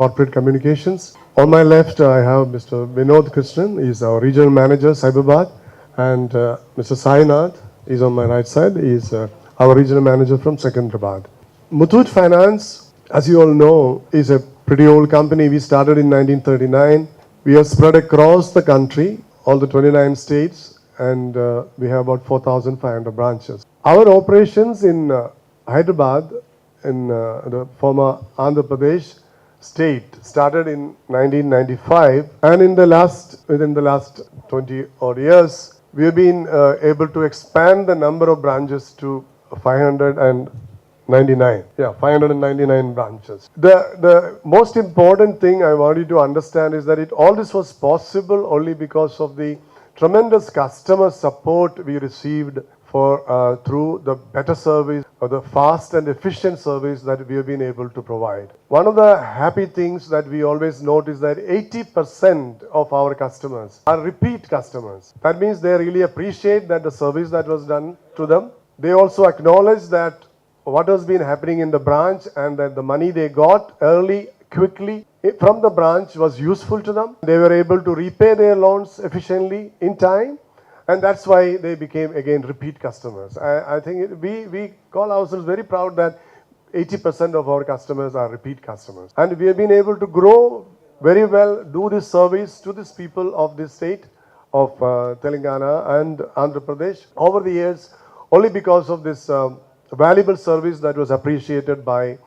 Corporate Communications. On my left, I have Mr. Vinod Krishnan. He's our Regional Manager, Cyberabad. And Mr. Sainath is on my right side. He's our Regional Manager from Secunderabad. Muthoot Finance, as you all know, is a pretty old company. We started in 1939. We are spread across the country, all the 29 states, and we have about 4,500 branches. Our operations in Hyderabad, in the former Andhra Pradesh state, started in 1995, and within the last 20 odd years, we have been able to expand the number of branches to 599. Yeah, 599 branches. The most important thing I want you to understand is that all this was possible only because of the tremendous customer support we received through the better service or the fast and efficient service that we have been able to provide. One of the happy things that we always note is that 80% of our customers are repeat customers. That means they really appreciate that the service that was done to them. They also acknowledge that what has been happening in the branch and that the money they got early, quickly from the branch was useful to them. They were able to repay their loans efficiently in time. And that's why they became, again, repeat customers. I think we call ourselves very proud that 80% of our customers are repeat customers. And we have been able to grow very well, do this service to these people of this state of Telangana and Andhra Pradesh over the years, only because of this valuable service that was appreciated by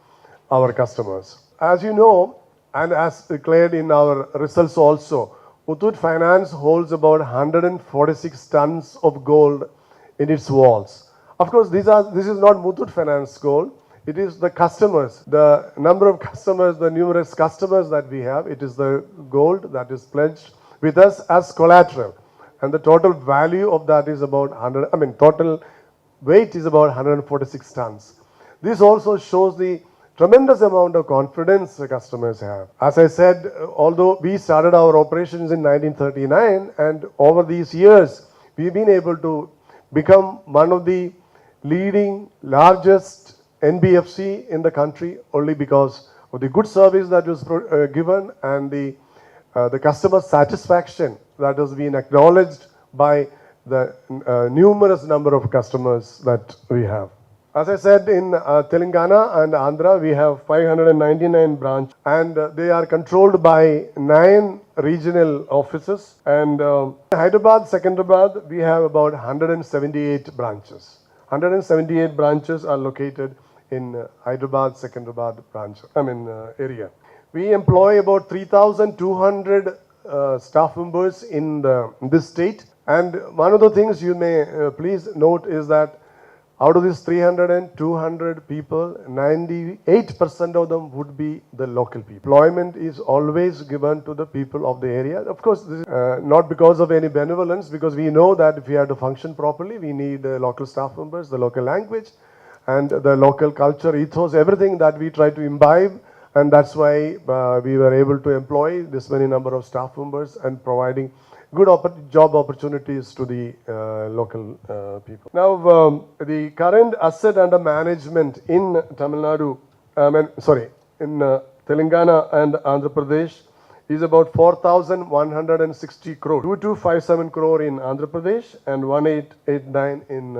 our customers. As you know, and as declared in our results also, Muthoot Finance holds about 146 tons of gold in its walls. Of course, this is not Muthoot Finance gold. It is the customers, the number of customers, the numerous customers that we have. It is the gold that is pledged with us as collateral. And the total value of that is about total weight is about 146 tons. This also shows the tremendous amount of confidence the customers have. As I said, although we started our operations in 1939, and over these years, we've been able to become one of the leading, largest NBFC in the country only because of the good service that was given and the customer satisfaction that has been acknowledged by the numerous number of customers that we have. As I said, in Telangana and Andhra, we have 599 branches, and they are controlled by 9 regional offices. And Hyderabad, Secunderabad, we have about 178 branches. 178 branches are located in Hyderabad, Secunderabad area. We employ about 3,200 staff members in this state. And one of the things you may please note is that out of these 300 and 200 people, 98% of them would be the local people. Employment is always given to the people of the area. Of course, this is not because of any benevolence, because we know that if we have to function properly, we need local staff members, the local language, and the local culture, ethos, everything that we try to imbibe. And that's why we were able to employ this many number of staff members and providing good job opportunities to the local people. Now, the current asset under management in Telangana and Andhra Pradesh is about 4,160 crore. 2,257 crore in Andhra Pradesh and 1,889 in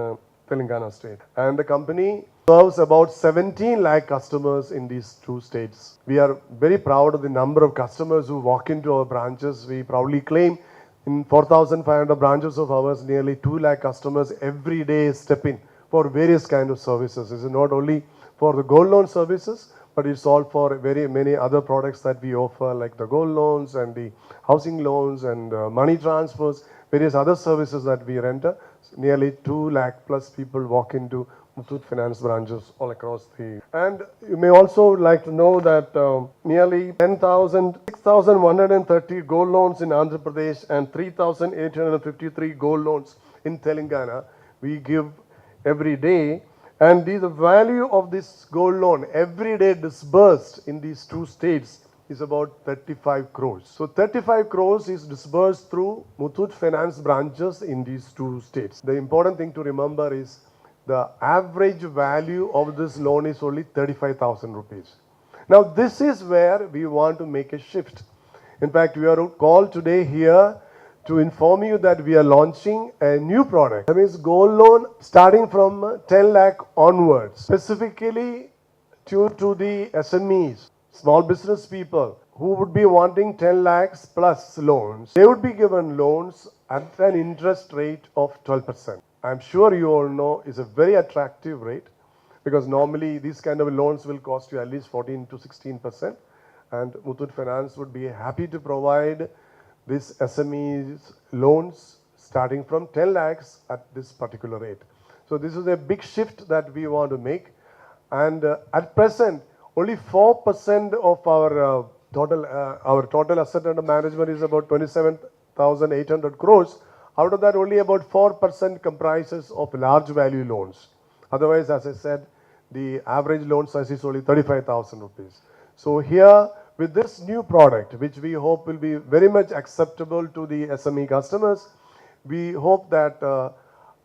Telangana state. And the company serves about 17 lakh customers in these two states. We are very proud of the number of customers who walk into our branches. We proudly claim in 4,500 branches of ours, nearly 2 lakh customers every day step in for various kinds of services. It's not only for the gold loan services, but it's all for very many other products that we offer, like the gold loans and the housing loans and money transfers, various other services that we render. Nearly 2 lakh plus people walk into Muthoot Finance branches all across the. And you may also like to know that nearly 6,130 gold loans in Andhra Pradesh and 3,853 gold loans in Telangana we give every day. And the value of this gold loan every day disbursed in these two states is about 35 crores. So 35 crores is disbursed through Muthoot Finance branches in these two states. The important thing to remember is the average value of this loan is only 35,000 rupees. Now this is where we want to make a shift. In fact, we are called today here to inform you that we are launching a new product. That means gold loan starting from 10 lakh onwards, specifically to the SMEs, small business people who would be wanting 10 lakhs plus loans. They would be given loans at an interest rate of 12%. I'm sure you all know it's a very attractive rate, because normally these kind of loans will cost you at least 14 to 16%, and Muthoot Finance would be happy to provide this SMEs loans starting from 10 lakhs at this particular rate. So this is a big shift that we want to make, and at present only 4% of our total asset under management is about 27,800 crores. Out of that, only about 4% comprises of large value loans. Otherwise, as I said, the average loan size is only 35,000 rupees. So here, with this new product, which we hope will be very much acceptable to the SME customers, we hope that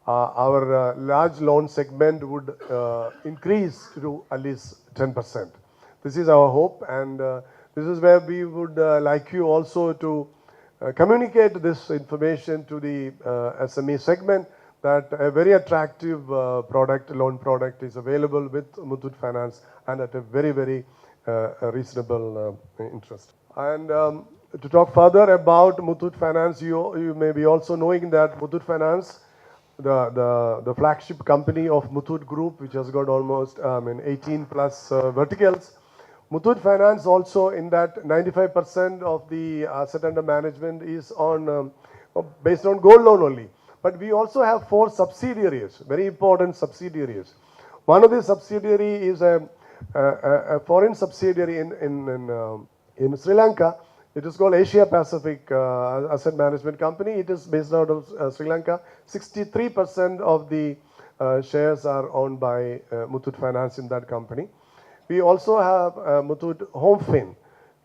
our large loan segment would increase to at least 10%. This is our hope, and this is where we would like you also to communicate this information to the SME segment, that a very attractive loan product is available with Muthoot Finance, and at a very, very reasonable interest. And to talk further about Muthoot Finance, you may be also knowing that Muthoot Finance, the flagship company of Muthoot Group, which has got almost 18 plus verticals. Muthoot Finance also, in that 95% of the asset under management is on based on gold loan only. But we also have 4 subsidiaries, very important subsidiaries. One of the subsidiary is a foreign subsidiary in Sri Lanka. It is called Asia Pacific Asset Management Company. It is based out of Sri Lanka. 63% of the shares are owned by Muthoot Finance in that company. We also have Muthoot HomeFin.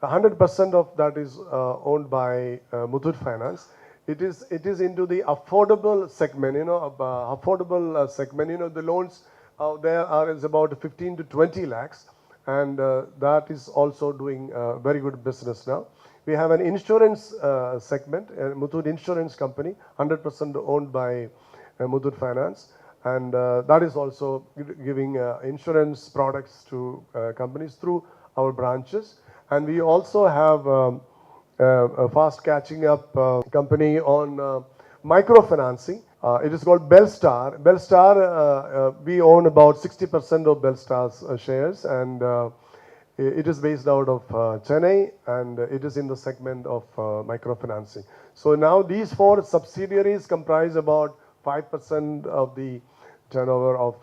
100% of that is owned by Muthoot Finance. It is into the affordable segment, segment. The loans there is about 15 to 20 lakhs, and that is also doing very good business now. We have an insurance segment, Muthoot Insurance Company, 100% owned by Muthoot Finance, and that is also giving insurance products to companies through our branches. And we also have a fast catching up company on microfinancing. It is called Belstar. Belstar, we own about 60% of Belstar's shares, and it is based out of Chennai, and it is in the segment of microfinancing. So now these 4 subsidiaries comprise about 5% of the turnover of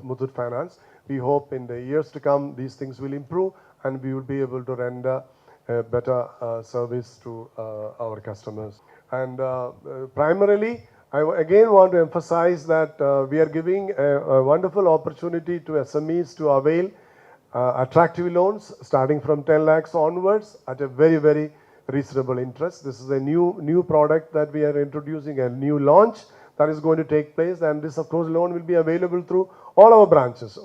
Muthoot Finance. We hope in the years to come these things will improve, and we will be able to render a better service to our customers. And primarily, I again want to emphasize that we are giving a wonderful opportunity to SMEs to avail attractive loans starting from 10 lakhs onwards at a very, very reasonable interest. This is a new product that we are introducing, a new launch that is going to take place, and this, of course, loan will be available through all our branches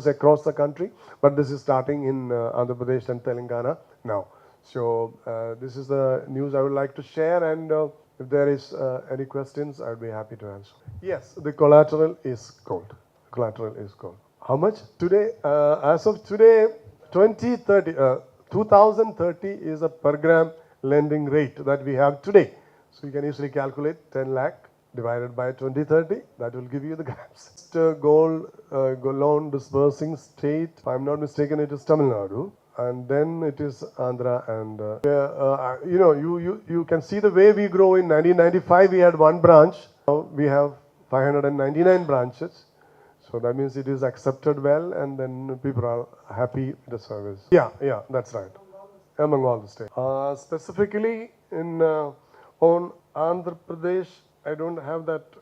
across the country, but this is starting in Andhra Pradesh and Telangana now. So this is the news I would like to share, and if there is any questions, I would be happy to answer. Yes, the collateral is gold. Collateral is gold. How much? Today, as of today, 2030 is a per gram lending rate that we have today. So you can easily calculate 10 lakh divided by 2030, that will give you the grams. Gold loan disbursing state, if I'm not mistaken, it is Tamil Nadu, and then it is Andhra, and you can see the way we grow. In 1995 we had 1 branch, now we have 599 branches, so that means it is accepted well, and then people are happy with the service. Yeah, that's right, among all the states. Specifically on Andhra Pradesh, I don't have that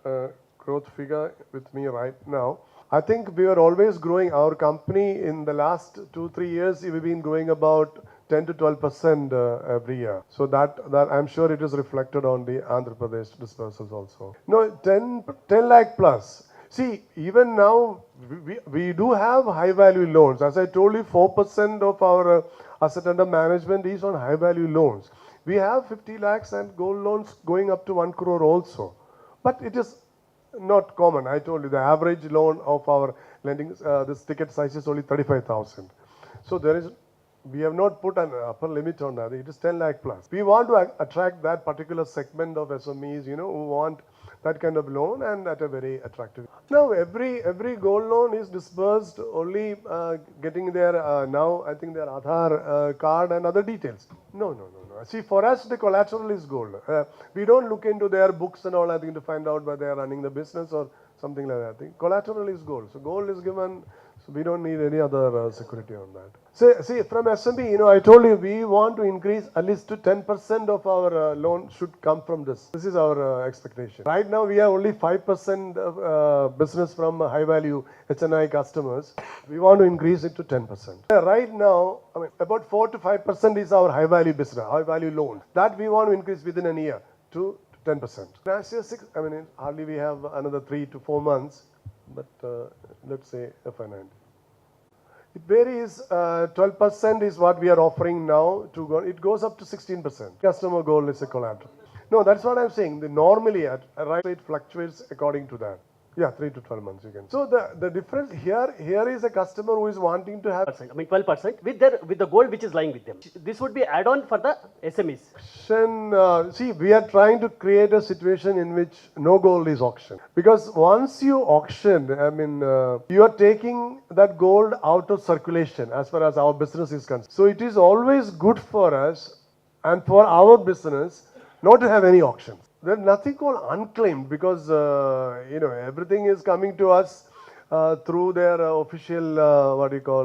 growth figure with me right now. I think we are always growing. Our company in the last 2-3 years, we've been growing about 10 to 12% every year. So that I'm sure it is reflected on the Andhra Pradesh dispersals also. No, 10 lakh plus. See, even now, we do have high value loans. As I told you, 4% of our asset under management is on high value loans. We have 50 lakhs and gold loans going up to 1 crore also. But it is not common. I told you the average loan of our lending, this ticket size is only 35,000. So we have not put an upper limit on that. It is 10 lakh plus. We want to attract that particular segment of SMEs, who want that kind of loan and at a very attractive. Now, every gold loan is disbursed only getting their, now I think their Aadhaar card and other details. No. See, for us, the collateral is gold. We don't look into their books and all, I think, to find out whether they are running the business or something like that. I think collateral is gold. So gold is given, so we don't need any other security on that. See, from SME, I told you we want to increase at least to 10% of our loan should come from this. This is our expectation. Right now, we have only 5% of business from high value HNI customers. We want to increase it to 10%. Right now, about 4 to 5% is our high value business, high value loan. That we want to increase within a year to 10%. Last year, hardly we have another 3 to 4 months, but let's say FY19. It varies. 12% is what we are offering now. It goes up to 16%. Customer goal is a collateral. No, that's what I'm saying. Normally, it fluctuates according to that. Yeah, 3 to 12 months you can. So the difference here is a customer who is wanting to have 12% with the gold which is lying with them. This would be add-on for the SMEs. See, we are trying to create a situation in which no gold is auctioned. Because once you auction, you are taking that gold out of circulation as far as our business is concerned. So it is always good for us and for our business not to have any auctions. There's nothing called unclaimed because, everything is coming to us through their official,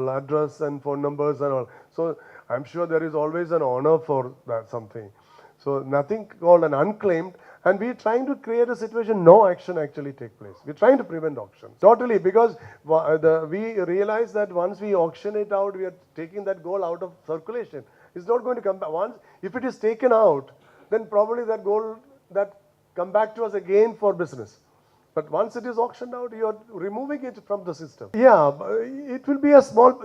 address and phone numbers and all. So I'm sure there is always an honor for that something. So nothing called an unclaimed, and we're trying to create a situation no action actually take place. We're trying to prevent auction. Totally, because we realize that once we auction it out, we are taking that gold out of circulation. It's not going to come back. If it is taken out, then probably that gold that come back to us again for business. But once it is auctioned out, you are removing it from the system. Yeah, it will be a small,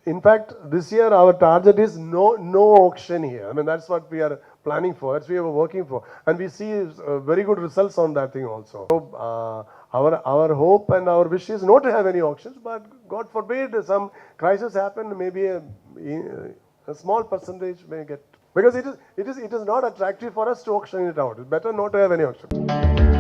in fact, this year our target is no auction here. That's what we are planning for, that's what we are working for. And we see very good results on that thing also. So, our hope and our wish is not to have any auctions, but God forbid some crisis happen, maybe a small percentage may get. Because it is not attractive for us to auction it out. It's better not to have any auction.